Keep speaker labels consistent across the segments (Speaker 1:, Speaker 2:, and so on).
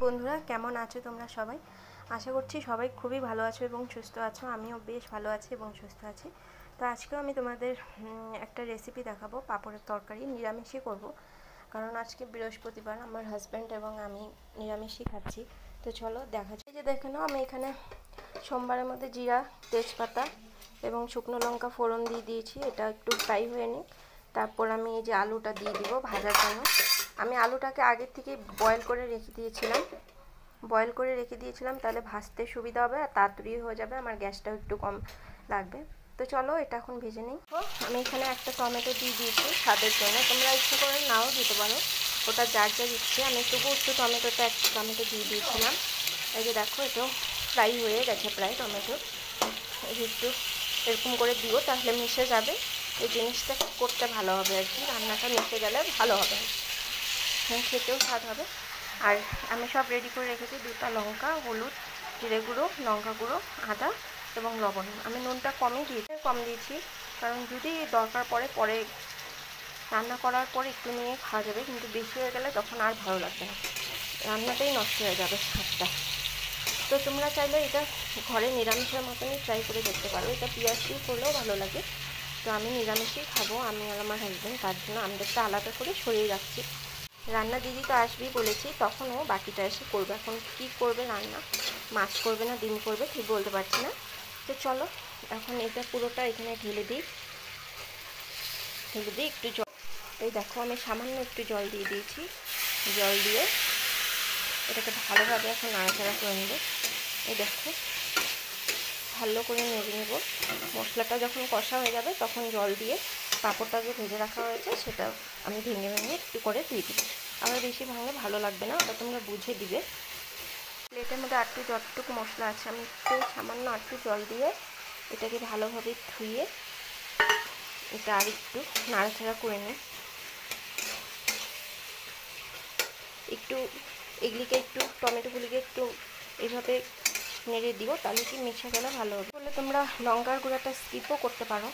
Speaker 1: বন্ধুরা, কেমন আছো তোমরা সবাই? আশা করছি সবাই খুবই ভালো আছো এবং সুস্থ আছো। আমিও বেশ ভালো আছি এবং সুস্থ আছি। তো আজকেও আমি তোমাদের একটা রেসিপি দেখাবো, পাঁপড়ের তরকারি। নিরামিষই করব, কারণ আজকে বৃহস্পতিবার, আমার হাজব্যান্ড এবং আমি নিরামিষই খাচ্ছি। তো চলো দেখা যায়। যে দেখে নাও, আমি এখানে সোমবারের মধ্যে জিরা, তেজপাতা এবং শুকনো লঙ্কা ফোড়ন দিয়ে দিয়েছি। এটা একটু ফ্রাই হয়ে নিক, তারপর আমি এই যে আলুটা দিয়ে দিব ভাজার জন্য। আমি আলুটাকে আগের থেকে বয়েল করে রেখে দিয়েছিলাম, তাহলে ভাজতে সুবিধা হবে আর তাড়াতাড়ি হয়ে যাবে, আমার গ্যাসটাও একটু কম লাগবে। তো চলো এটা এখন ভেজে নিই। আমি এখানে একটা টমেটো দিয়ে দিয়েছি স্বাদের জন্য, তোমরা ইচ্ছে করে নাও দিতে পারো, ওটা যার যা দিচ্ছি। আমি একটু টমেটোটা একটা টমেটো দিয়ে দিয়েছিলাম। এই যে দেখো, এটাও ফ্রাই হয়ে গেছে প্রায় টমেটো। একটু এরকম করে দিও, তাহলে মিশে যাবে। এই জিনিসটা করতে ভালো হবে আর কি, রান্নাটা মিশে গেলে ভালো হবে, খেতেও স্বাদ হবে। আর আমি সব রেডি করে রেখেছি, 2টা লঙ্কা, হলুদ, জিরে গুঁড়ো, লঙ্কা গুঁড়ো, আদা এবং লবণ। আমি নুনটা কম দিয়েছি, কারণ যদি দরকার পরে রান্না করার পরে একটু নিয়ে খাওয়া যাবে, কিন্তু বেশি হয়ে গেলে তখন আর ভালো লাগবে না, রান্নাটাই নষ্ট হয়ে যাবে স্বাদটা। তো তোমরা চাইলে এটা ঘরে নিরামিষের মতনই ট্রাই করে দেখতে পারো। এটা পেঁয়াজ দিয়ে করলেও ভালো লাগে। তো আমি নিরামিষই খাবো, আমি আর আমার হাজব্যান্ড, তার জন্য আমাদেরটা আলাদা করে সরিয়ে রাখছি। রান্না দিদি তো আসবেই বলেছি, তখনও বাকিটা এসে করবে। এখন কি করবে রান্না, মাছ করবে না ডিম করবে ঠিক বলতে পারছি না। তো চলো এখন এটা পুরোটা এখানে ঢেলে দিই একটু জল। এই দেখো, আমি সামান্য একটু জল দিয়ে দিয়েছি। জল দিয়ে এটাকে ভালোভাবে এখন নাড়াচাড়া করে নেব। এই দেখো, ভালো করে নেড়ে নেব। মশলাটা যখন কষা হয়ে যাবে তখন জল দিয়ে পাঁপড়টা যে ভেজে রাখা হয়েছে সেটা আমি ভেঙে একটু করে দিয়ে দিই। আবার বেশি ভাঙলে ভালো লাগবে না, ওটা তোমরা বুঝে দিবে। প্লেটের মধ্যে একটু যতটুকু মশলা আছে আমি একটু সামান্য একটু জল দিয়ে এটাকে ভালোভাবে ধুয়ে এটা আর একটু নাড়াচাড়া করে নিই। একটু এগুলিকে একটু টমেটোগুলিকে একটু এইভাবে নেড়ে দিও, তাহলে কি মিশে গেলে ভালো হবে। বলে তোমরা লঙ্কার গুঁড়াটা স্কিপও করতে পারো,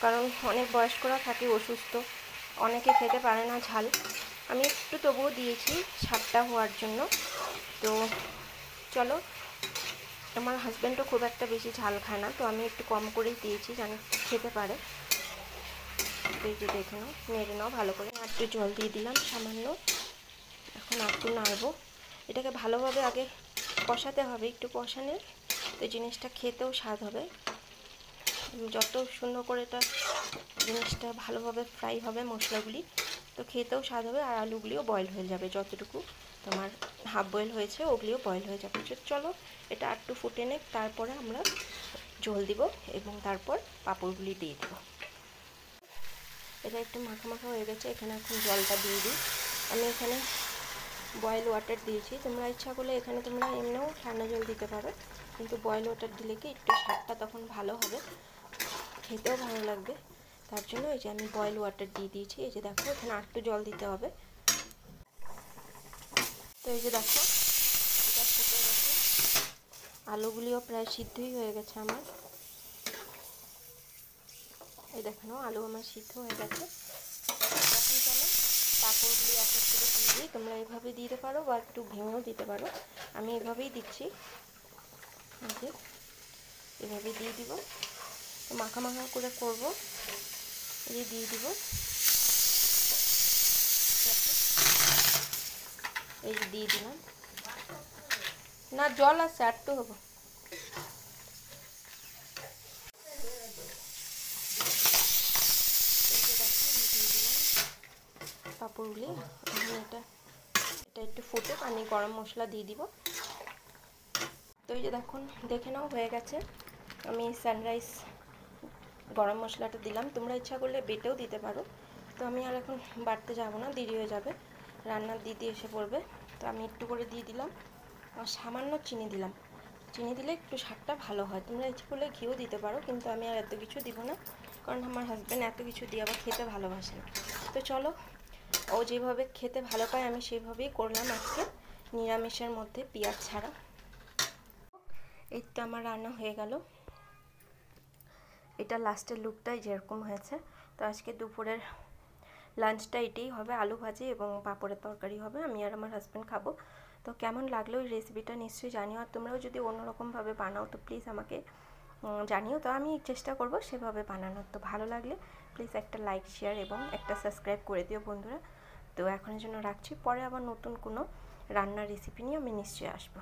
Speaker 1: কারণ অনেক বয়স্করা থাকে অসুস্থ, অনেকে খেতে পারে না ঝাল। আমি একটু তবুও দিয়েছি স্বাদটা হওয়ার জন্য। তো চলো, আমার হাজব্যান্ডও খুব একটা বেশি ঝাল খায় না, তো আমি একটু কম করেই দিয়েছি, যেন খেতে পারে। এই যে দেখে নাও, নেড়ে নাও ভালো করে। একটু জল দিয়ে দিলাম সামান্য। এখন একটু নাড়বো, এটাকে ভালোভাবে আগে কষাতে হবে। একটু কষালে তো জিনিসটা খেতেও স্বাদ হবে। যত সুন্দর করে এটা জিনিসটা ভালোভাবে ফ্রাই হবে মশলাগুলি, তো খেতেও স্বাদ হবে আর আলুগুলিও বয়েল হয়ে যাবে। যতটুকু তোমার হাফ বয়েল হয়েছে ওগুলিও বয়েল হয়ে যাবে। চলো এটা একটু ফুটে নেক, তারপরে আমরা ঝোল দিব এবং তারপর পাঁপড়গুলি দিয়ে দেবো। এটা একটু মাখা মাখা হয়ে গেছে, এখানে এখন জলটা দিয়ে দিই। আমি এখানে বয়েল ওয়াটার দিয়েছি, তোমরা ইচ্ছা করলে এখানে তোমরা এমনিও ঠান্ডা জল দিতে পারো, কিন্তু বয়েল ওয়াটার দিলে কি একটু স্বাদটা তখন ভালো হবে, খেতেও ভালো লাগবে। তার জন্য এই যে আমি বয়েল ওয়াটার দিয়ে দিয়েছি। এই যে দেখো, এখানে একটু জল দিতে হবে। তো এই যে দেখো, এটা ফুটে গেছে, আলুগুলিও প্রায় সিদ্ধই হয়ে গেছে আমার। এই দেখো, আলু আমার সিদ্ধ হয়ে গেছে। এখন চলো পাঁপড়গুলি এক এক করে দিয়ে দিই। তোমরা এইভাবে দিতে পারো বা একটু ভেঙেও দিতে পারো, আমি এভাবেই দিচ্ছি। এভাবে দিয়ে দিব, মাখা মাখা করে করবো। এই দিয়ে দিব, এই যে দিয়ে দিলাম। না জল আছে, একটু হবো। পাঁপড়গুলি এখন এটা একটু ফুটে আমি গরম মশলা দিয়ে দিব। তো এই যে দেখে নাও হয়ে গেছে। আমি সানরাইজ গরম মশলাটা দিলাম, তোমরা ইচ্ছা করলে বেটেও দিতে পারো। তো আমি আর এখন বাটতে যাব না, দেরি হয়ে যাবে, রান্নার দিদি এসে পড়বে। তো আমি একটু করে দিয়ে দিলাম, আর সামান্য চিনি দিলাম। চিনি দিলে একটু স্বাদটা ভালো হয়। তোমরা ইচ্ছে করলে ঘিও দিতে পারো, কিন্তু আমি আর এত কিছু দিব না, কারণ আমার হাজব্যান্ড এত কিছু দিয়ে আবার খেতে ভালোবাসে না। তো চলো, ও যেভাবে খেতে ভালো পায় আমি সেভাবেই করলাম আজকে, নিরামিষের মধ্যে পেঁয়াজ ছাড়া। এই তো আমার রান্না হয়ে গেল। এটা লাস্টের লুকটাই যেরকম হয়েছে। তো আজকে দুপুরের লাঞ্চটা এটাই হবে, আলু ভাজি এবং পাঁপড়ের তরকারি হবে। আমি আর আমার হাজব্যান্ড খাবো। তো কেমন লাগলো এই রেসিপিটা নিশ্চয়ই জানিও, আর তোমরাও যদি অন্যরকমভাবে বানাও তো প্লিজ আমাকে জানিও, তো আমি চেষ্টা করব সেভাবে বানানোর। তো ভালো লাগলে প্লিজ একটা লাইক, শেয়ার এবং একটা সাবস্ক্রাইব করে দিও বন্ধুরা। তো এখনের জন্য রাখছি, পরে আবার নতুন কোনো রান্নার রেসিপি নিয়ে আমি নিশ্চয়ই আসবো।